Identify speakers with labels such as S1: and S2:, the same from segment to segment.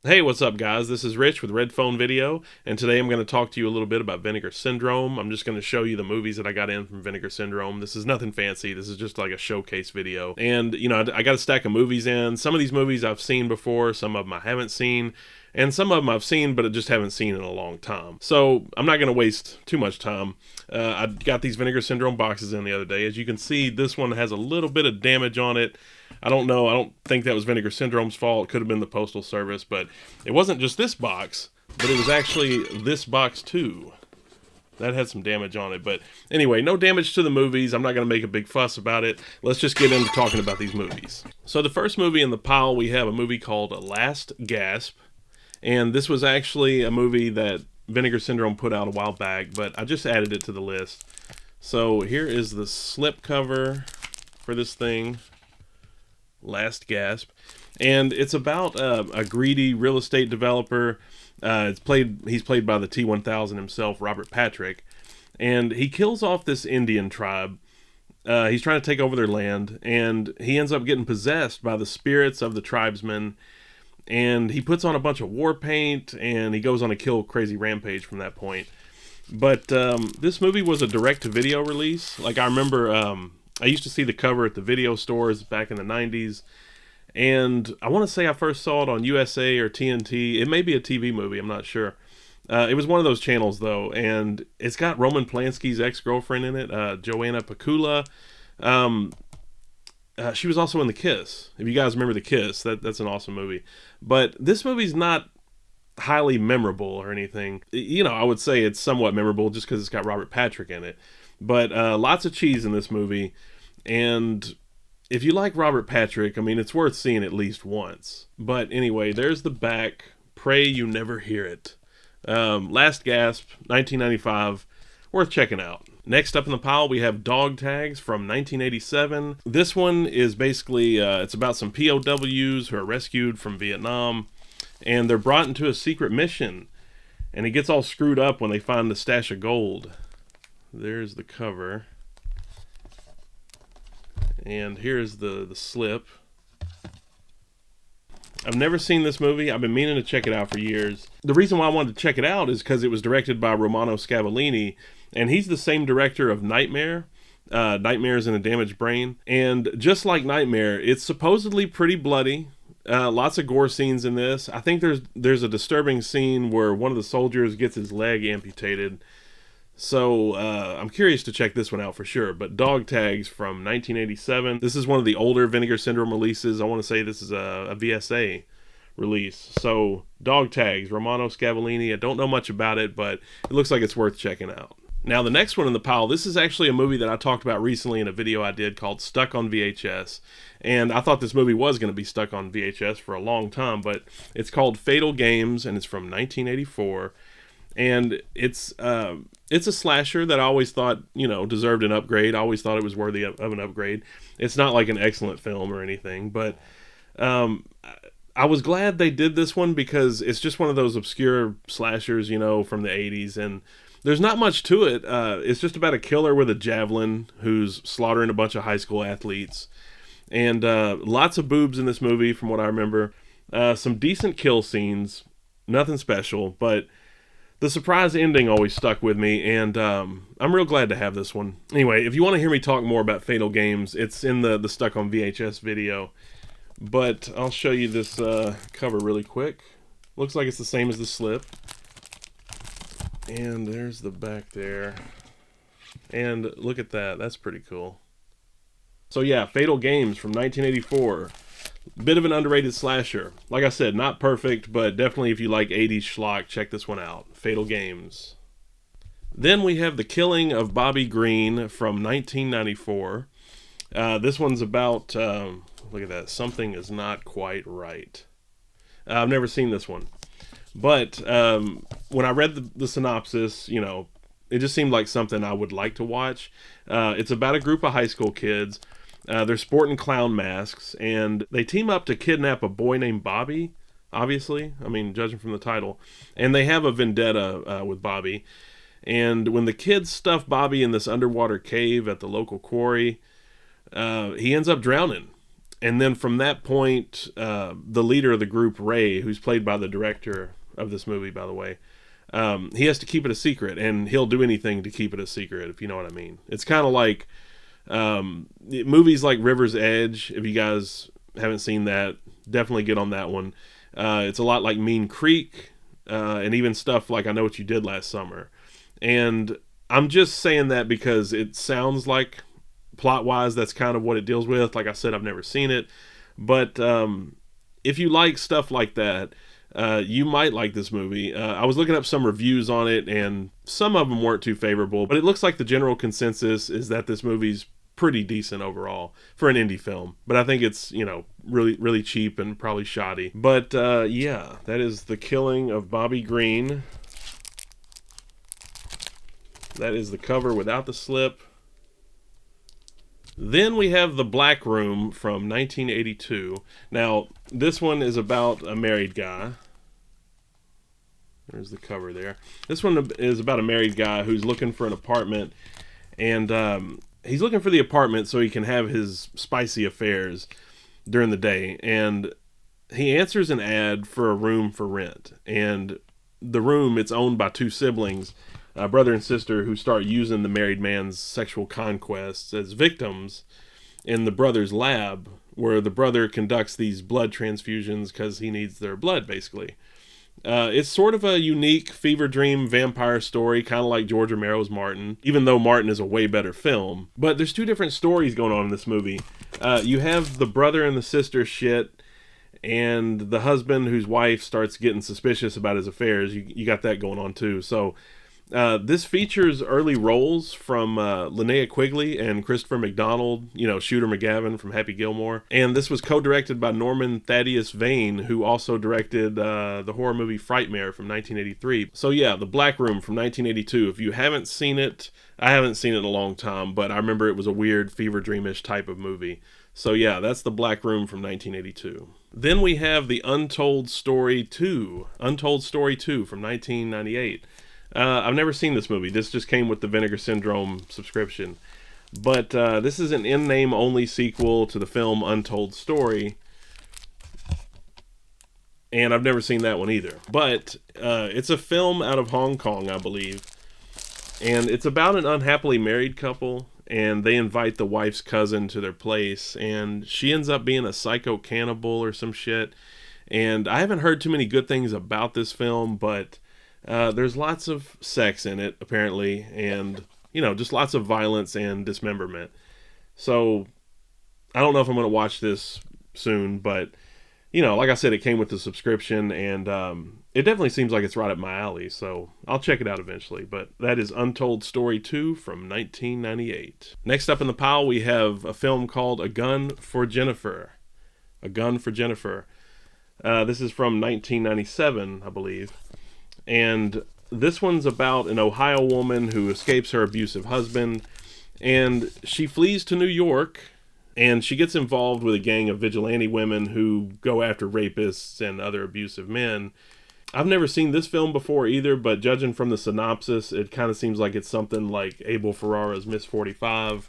S1: Hey, what's up, guys? This is Rich with Red Phone Video, and today I'm going to talk to you a little bit about Vinegar Syndrome. I'm just going to show you the movies that I got in from Vinegar Syndrome. This is nothing fancy. This is just like a showcase video. And, I got a stack of movies in. Some of these movies I've seen before, some of them I haven't seen, and some of them I've seen, but I just haven't seen in a long time. So I'm not going to waste too much time. I got these Vinegar Syndrome boxes in the other day. As you can see, this one has a little bit of damage on it. I don't know. I don't think that was Vinegar Syndrome's fault. It could have been the Postal Service, but it wasn't just this box, but it was actually this box too. That had some damage on it. But anyway, no damage to the movies. I'm not going to make a big fuss about it. Let's just get into talking about these movies. So the first movie in the pile, we have a movie called Last Gasp. And this was actually a movie that Vinegar Syndrome put out a while back, but I just added it to the list. So here is the slip cover for this thing. Last Gasp, and it's about a greedy real estate developer. He's played by the T-1000 himself, Robert Patrick, and he kills off this Indian tribe. He's trying to take over their land, and he ends up getting possessed by the spirits of the tribesmen. And he puts on a bunch of war paint, and he goes on a kill crazy rampage from that point. But this movie was a direct-to-video release. Like, I remember I used to see the cover at the video stores back in the 90s, and I want to say I first saw it on USA or TNT. It may be a TV movie, I'm not sure. It was one of those channels, though, and it's got Roman Polanski's ex-girlfriend in it, Joanna Pacula. She was also in The Kiss. If you guys remember The Kiss, that's an awesome movie. But this movie's not highly memorable or anything. I would say it's somewhat memorable just because it's got Robert Patrick in it. But lots of cheese in this movie. And if you like Robert Patrick, I mean, it's worth seeing at least once. But anyway, there's the back. Pray you never hear it. Last Gasp, 1995. Worth checking out. Next up in the pile, we have Dog Tags from 1987. This one is basically, it's about some POWs who are rescued from Vietnam. And they're brought into a secret mission. And it gets all screwed up when they find the stash of gold. There's the cover. And here's the slip. I've never seen this movie. I've been meaning to check it out for years. The reason why I wanted to check it out is because it was directed by Romano Scavolini, and he's the same director of Nightmare. Nightmares in a Damaged Brain. And just like Nightmare, it's supposedly pretty bloody. Lots of gore scenes in this. I think there's a disturbing scene where one of the soldiers gets his leg amputated. So I'm curious to check this one out for sure. But Dog Tags from 1987. This is one of the older Vinegar Syndrome releases. I want to say this is a VSA release. So Dog Tags, Romano Scavolini. I don't know much about it, but it looks like it's worth checking out. Now the next one in the pile, this is actually a movie that I talked about recently in a video I did called Stuck on VHS. And I thought this movie was going to be stuck on VHS for a long time, but it's called Fatal Games, and it's from 1984. And it's a slasher that I always thought, deserved an upgrade. I always thought it was worthy of an upgrade. It's not like an excellent film or anything, but I was glad they did this one because it's just one of those obscure slashers, from the 80s, and there's not much to it. It's just about a killer with a javelin who's slaughtering a bunch of high school athletes. And lots of boobs in this movie, from what I remember. Some decent kill scenes. Nothing special, but the surprise ending always stuck with me, and I'm real glad to have this one. Anyway, if you want to hear me talk more about Fatal Games, it's in the Stuck on VHS video. But I'll show you this cover really quick. Looks like it's the same as the slip. And there's the back there. And look at that. That's pretty cool. So yeah, Fatal Games from 1984. Bit of an underrated slasher. Like I said, not perfect, but definitely if you like 80s schlock, check this one out. Fatal Games. Then we have The Killing of Bobby Green from 1994. This one's about, look at that, something is not quite right. I've never seen this one. But when I read the synopsis, it just seemed like something I would like to watch. It's about a group of high school kids. They're sporting clown masks, and they team up to kidnap a boy named Bobby, obviously. I mean, judging from the title. And they have a vendetta with Bobby. And when the kids stuff Bobby in this underwater cave at the local quarry, he ends up drowning. And then from that point, the leader of the group, Ray, who's played by the director of this movie, by the way, he has to keep it a secret, and he'll do anything to keep it a secret, if you know what I mean. It's kind of like movies like River's Edge. If you guys haven't seen that, definitely get on that one. It's a lot like Mean Creek, and even stuff like I Know What You Did Last Summer. And I'm just saying that because it sounds like, plot-wise, that's kind of what it deals with. Like I said, I've never seen it. But if you like stuff like that, you might like this movie. I was looking up some reviews on it, and some of them weren't too favorable. But it looks like the general consensus is that this movie's pretty decent overall for an indie film. But I think it's, really, really cheap and probably shoddy. But yeah, that is The Killing of Bobby Green. That is the cover without the slip. Then we have The Black Room from 1982. Now, this one is about a married guy. There's the cover there. This one is about a married guy who's looking for an apartment. And he's looking for the apartment so he can have his spicy affairs during the day. And he answers an ad for a room for rent. And the room, it's owned by two siblings, brother and sister, who start using the married man's sexual conquests as victims in the brother's lab, where the brother conducts these blood transfusions because he needs their blood, basically. It's sort of a unique fever dream vampire story, kind of like George Romero's Martin, even though Martin is a way better film. But there's two different stories going on in this movie. You have the brother and the sister shit, and the husband whose wife starts getting suspicious about his affairs. You got that going on too. So this features early roles from Linnea Quigley and Christopher McDonald, Shooter McGavin from Happy Gilmore. And this was co-directed by Norman Thaddeus Vane, who also directed the horror movie Frightmare from 1983. So yeah, The Black Room from 1982. If you haven't seen it, I haven't seen it in a long time, but I remember it was a weird fever dreamish type of movie. So yeah, that's The Black Room from 1982. Then we have the Untold Story 2. Untold Story 2 from 1998. I've never seen this movie. This just came with the Vinegar Syndrome subscription. But this is an in-name only sequel to the film Untold Story. And I've never seen that one either. But it's a film out of Hong Kong, I believe. And it's about an unhappily married couple. And they invite the wife's cousin to their place. And she ends up being a psycho cannibal or some shit. And I haven't heard too many good things about this film, but there's lots of sex in it, apparently, and, just lots of violence and dismemberment. So, I don't know if I'm going to watch this soon, but, like I said, it came with the subscription, and it definitely seems like it's right up my alley, so I'll check it out eventually. But that is Untold Story 2 from 1998. Next up in the pile, we have a film called A Gun for Jennifer. A Gun for Jennifer. This is from 1997, I believe. And this one's about an Ohio woman who escapes her abusive husband, and she flees to New York, and she gets involved with a gang of vigilante women who go after rapists and other abusive men. I've never seen this film before either, but judging from the synopsis, it kind of seems like it's something like Abel Ferrara's Miss 45,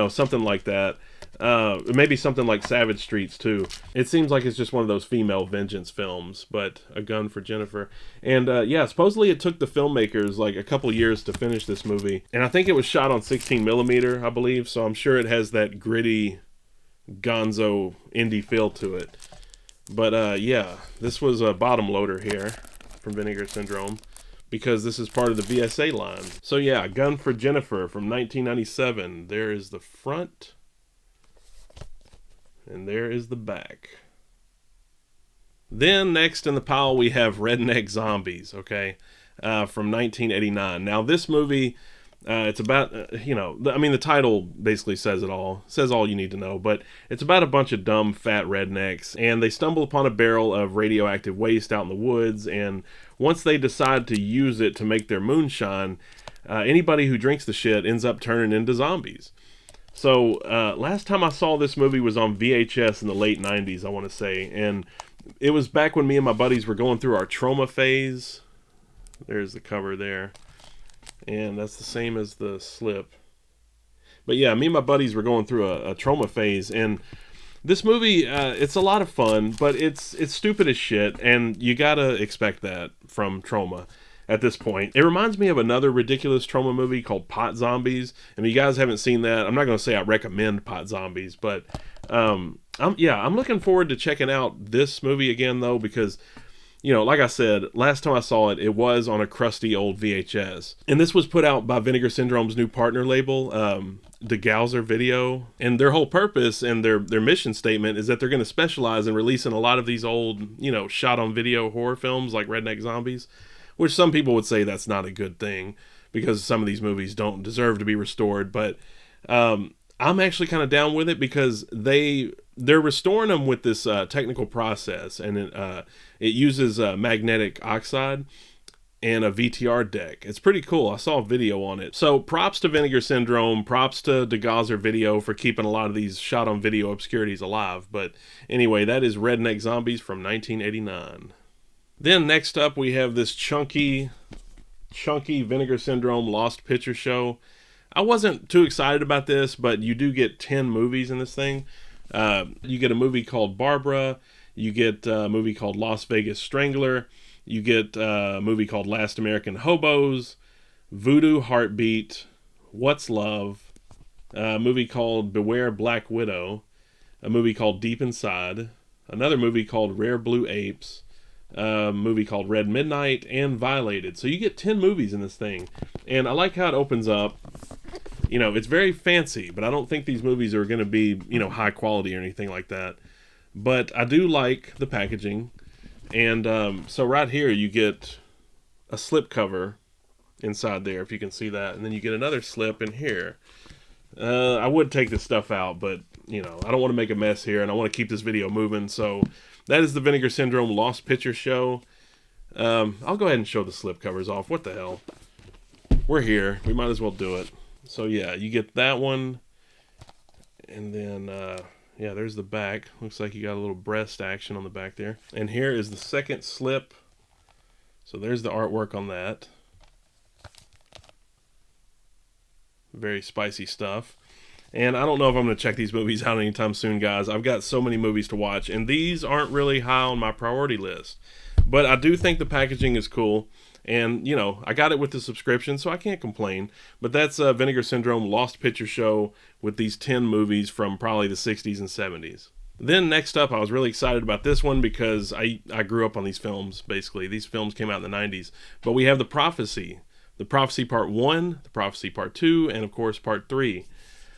S1: something like that. Maybe something like Savage Streets too. It seems like it's just one of those female vengeance films, but A Gun for Jennifer. And supposedly it took the filmmakers like a couple years to finish this movie. And I think it was shot on 16mm, I believe, so I'm sure it has that gritty gonzo indie feel to it. But this was a bottom loader here from Vinegar Syndrome, because this is part of the VSA line. So yeah, A Gun for Jennifer from 1997. There is the front. And there is the back. Then next in the pile we have Redneck Zombies, okay, from 1989. Now this movie, it's about, the title basically says it all. It says all you need to know, but it's about a bunch of dumb, fat rednecks, and they stumble upon a barrel of radioactive waste out in the woods, and once they decide to use it to make their moonshine, anybody who drinks the shit ends up turning into zombies. So, last time I saw this movie was on VHS in the late 90s, I want to say. And it was back when me and my buddies were going through our trauma phase. There's the cover there. And that's the same as the slip. But yeah, me and my buddies were going through a trauma phase. And This movie, it's a lot of fun, but it's stupid as shit, and you gotta expect that from Troma at this point. It reminds me of another ridiculous Troma movie called Pot Zombies, and if you guys haven't seen that, I'm not gonna say I recommend Pot Zombies, but I'm looking forward to checking out this movie again though, because like I said, last time I saw it, it was on a crusty old VHS. And this was put out by Vinegar Syndrome's new partner label, the Gowser Video. And their whole purpose and their mission statement is that they're going to specialize in releasing a lot of these old, shot on video horror films like Redneck Zombies, which some people would say that's not a good thing because some of these movies don't deserve to be restored. But I'm actually kind of down with it because they're restoring them with this technical process, and it uses magnetic oxide and a VTR deck. It's pretty cool. I saw a video on it. So props to Vinegar Syndrome, props to DeGauser Video for keeping a lot of these shot on video obscurities alive. But anyway, that is Redneck Zombies from 1989. Then next up we have this chunky Vinegar Syndrome Lost Picture Show. I wasn't too excited about this, but you do get 10 movies in this thing. You get a movie called Barbara. You get a movie called Las Vegas Strangler. You get a movie called Last American Hobos, Voodoo Heartbeat, What's Love, a movie called Beware Black Widow, a movie called Deep Inside, another movie called Rare Blue Apes, a movie called Red Midnight, and Violated. So you get 10 movies in this thing. And I like how it opens up. It's very fancy, but I don't think these movies are going to be, high quality or anything like that. But I do like the packaging. And so right here you get a slip cover inside there, if you can see that. And then you get another slip in here. I would take this stuff out, but, I don't want to make a mess here, and I want to keep this video moving. So that is the Vinegar Syndrome Lost Picture Show. I'll go ahead and show the slip covers off. What the hell? We're here. We might as well do it. So yeah, you get that one. And then, there's the back. Looks like you got a little breast action on the back there. And here is the second slip. So there's the artwork on that. Very spicy stuff. And I don't know if I'm going to check these movies out anytime soon, guys. I've got so many movies to watch, and these aren't really high on my priority list. But I do think the packaging is cool. And, I got it with the subscription, so I can't complain. But that's Vinegar Syndrome Lost Picture Show with these 10 movies from probably the 60s and 70s. Then next up, I was really excited about this one because I grew up on these films, basically. These films came out in the 90s. But we have The Prophecy. The Prophecy Part 1, The Prophecy Part 2, and of course Part 3.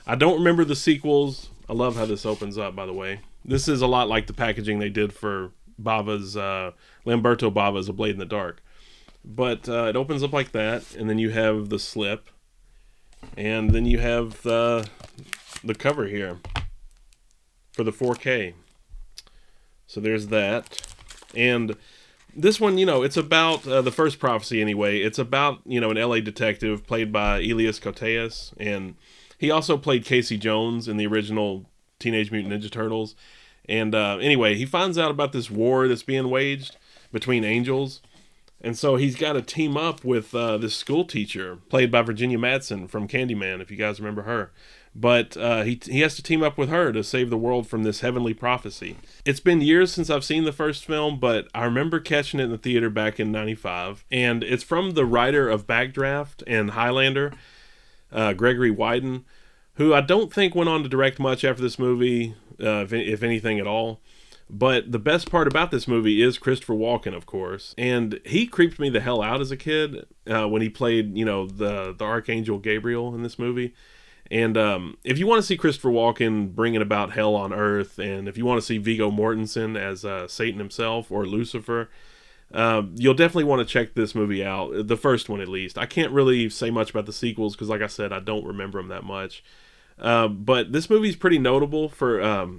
S1: I don't remember the sequels. I love how this opens up, by the way. This is a lot like the packaging they did for Lamberto Bava's A Blade in the Dark. But it opens up like that, and then you have the slip, and then you have the cover here for the 4K. So there's that. And this one, it's about the first prophecy anyway. It's about, an LA detective played by Elias Koteas, and he also played Casey Jones in the original Teenage Mutant Ninja Turtles. And anyway, he finds out about this war that's being waged between angels. And so he's got to team up with this school teacher, played by Virginia Madsen from Candyman, if you guys remember her. But he has to team up with her to save the world from this heavenly prophecy. It's been years since I've seen the first film, but I remember catching it in the theater back in 95. And it's from the writer of Backdraft and Highlander, Gregory Wyden, who I don't think went on to direct much after this movie, if anything at all. But the best part about this movie is Christopher Walken, of course. And he creeped me the hell out as a kid when he played, the Archangel Gabriel in this movie. And if you want to see Christopher Walken bringing about hell on earth, and if you want to see Viggo Mortensen as Satan himself or Lucifer, you'll definitely want to check this movie out. The first one, at least. I can't really say much about the sequels because, like I said, I don't remember them that much. But this movie's pretty notable for...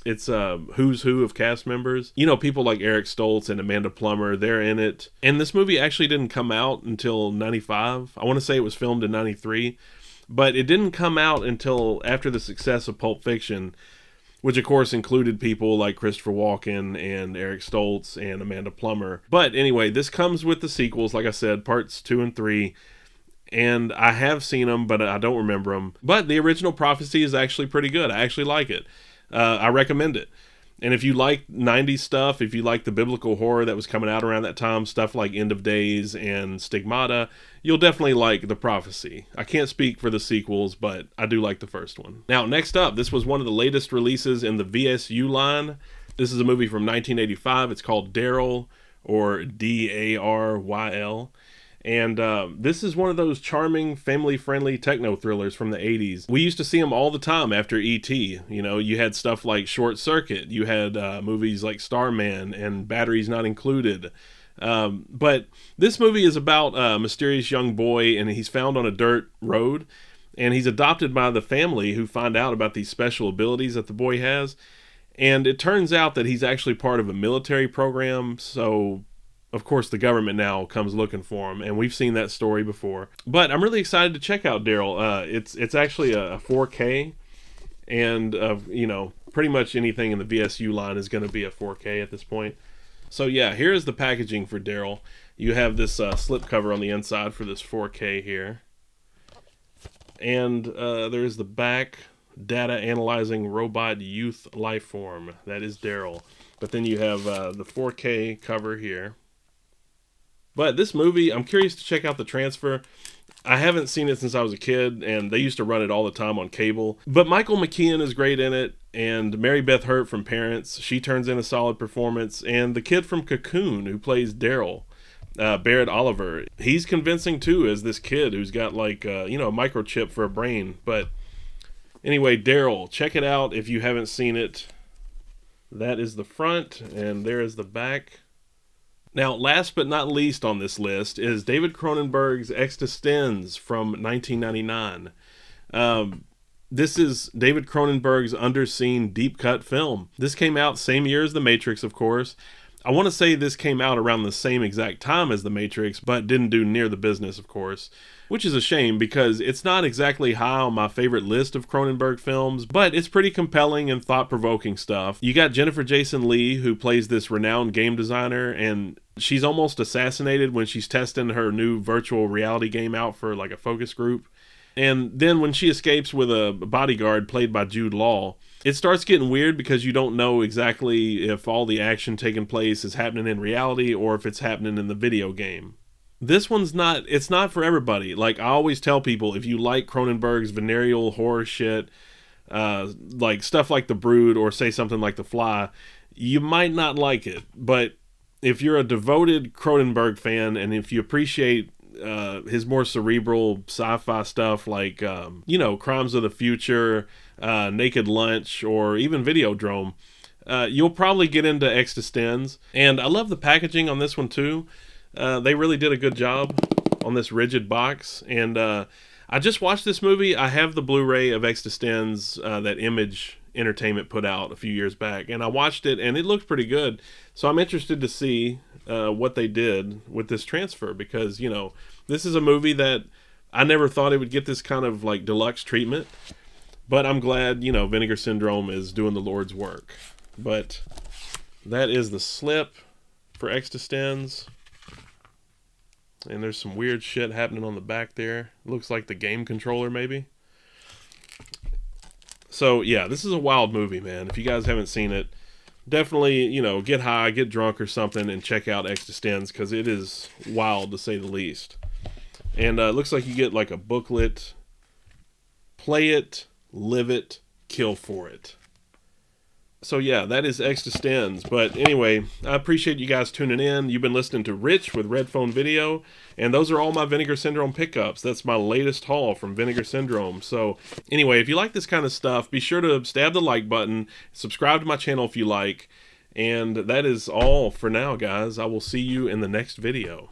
S1: It's who's who of cast members. People like Eric Stoltz and Amanda Plummer, they're in it. And this movie actually didn't come out until 95. I want to say it was filmed in 93. But it didn't come out until after the success of Pulp Fiction, which of course included people like Christopher Walken and Eric Stoltz and Amanda Plummer. But anyway, this comes with the sequels, like I said, parts 2 and 3. And I have seen them, but I don't remember them. But the original Prophecy is actually pretty good. I actually like it. I recommend it. And if you like 90s stuff, if you like the biblical horror that was coming out around that time, stuff like End of Days and Stigmata, you'll definitely like The Prophecy. I can't speak for the sequels, but I do like the first one. Now, next up, this was one of the latest releases in the VSU line. This is a movie from 1985. It's called Daryl, or Daryl. And this is one of those charming, family-friendly techno thrillers from the 80s. We used to see them all the time after E.T. You know, you had stuff like Short Circuit. You had movies like Starman and Batteries Not Included. But this movie is about a mysterious young boy, and he's found on a dirt road. And he's adopted by the family, who find out about these special abilities that the boy has. And it turns out that he's actually part of a military program, so of course the government now comes looking for him, and we've seen that story before. But I'm really excited to check out Daryl. It's actually a 4K, and you know, pretty much anything in the VSU line is going to be a 4K at this point. So yeah, here is the packaging for Daryl. You have this slip cover on the inside for this 4K here, and there's the back. Data analyzing robot youth life form. That is Daryl. But then you have the 4K cover here. But this movie, I'm curious to check out the transfer. I haven't seen it since I was a kid, and they used to run it all the time on cable. But Michael McKean is great in it, and Mary Beth Hurt from Parents, she turns in a solid performance. And the kid from Cocoon, who plays Daryl, Barrett Oliver, he's convincing too, as this kid who's got like, a microchip for a brain. But anyway, Daryl, check it out if you haven't seen it. That is the front, and there is the back. Now, last but not least on this list is David Cronenberg's ExTons from 1999. This is David Cronenberg's underseen deep cut film. This came out same year as The Matrix, of course. I want to say this came out around the same exact time as The Matrix, but didn't do near the business, of course. Which is a shame, because it's not exactly high on my favorite list of Cronenberg films, but it's pretty compelling and thought-provoking stuff. You got Jennifer Jason Leigh, who plays this renowned game designer, and she's almost assassinated when she's testing her new virtual reality game out for like a focus group. And then when she escapes with a bodyguard played by Jude Law, it starts getting weird because you don't know exactly if all the action taking place is happening in reality or if it's happening in the video game. This one's it's not for everybody. Like I always tell people, if you like Cronenberg's venereal horror shit, like stuff like The Brood or say something like The Fly, you might not like it. But if you're a devoted Cronenberg fan, and if you appreciate his more cerebral sci-fi stuff like, Crimes of the Future, Naked Lunch, or even Videodrome, you'll probably get into ExTons. And I love the packaging on this one too. They really did a good job on this rigid box. And I just watched this movie. I have the Blu-ray of ExTons that Image Entertainment put out a few years back, and I watched it, and it looked pretty good. So I'm interested to see what they did with this transfer, because this is a movie that I never thought it would get this kind of like deluxe treatment, but I'm glad Vinegar Syndrome is doing the Lord's work. But that is the slip for ExTons. And there's some weird shit happening on the back there. Looks like the game controller, maybe. So, yeah, this is a wild movie, man. If you guys haven't seen it, definitely, get high, get drunk or something, and check out ExTons, because it is wild, to say the least. And it looks like you get, like, a booklet. Play it, live it, kill for it. So yeah, that is ExTons. But anyway, I appreciate you guys tuning in. You've been listening to Rich with Red Phone Video, and those are all my Vinegar Syndrome pickups. That's my latest haul from Vinegar Syndrome. So anyway, if you like this kind of stuff, be sure to stab the like button, subscribe to my channel if you like, and that is all for now, guys. I will see you in the next video.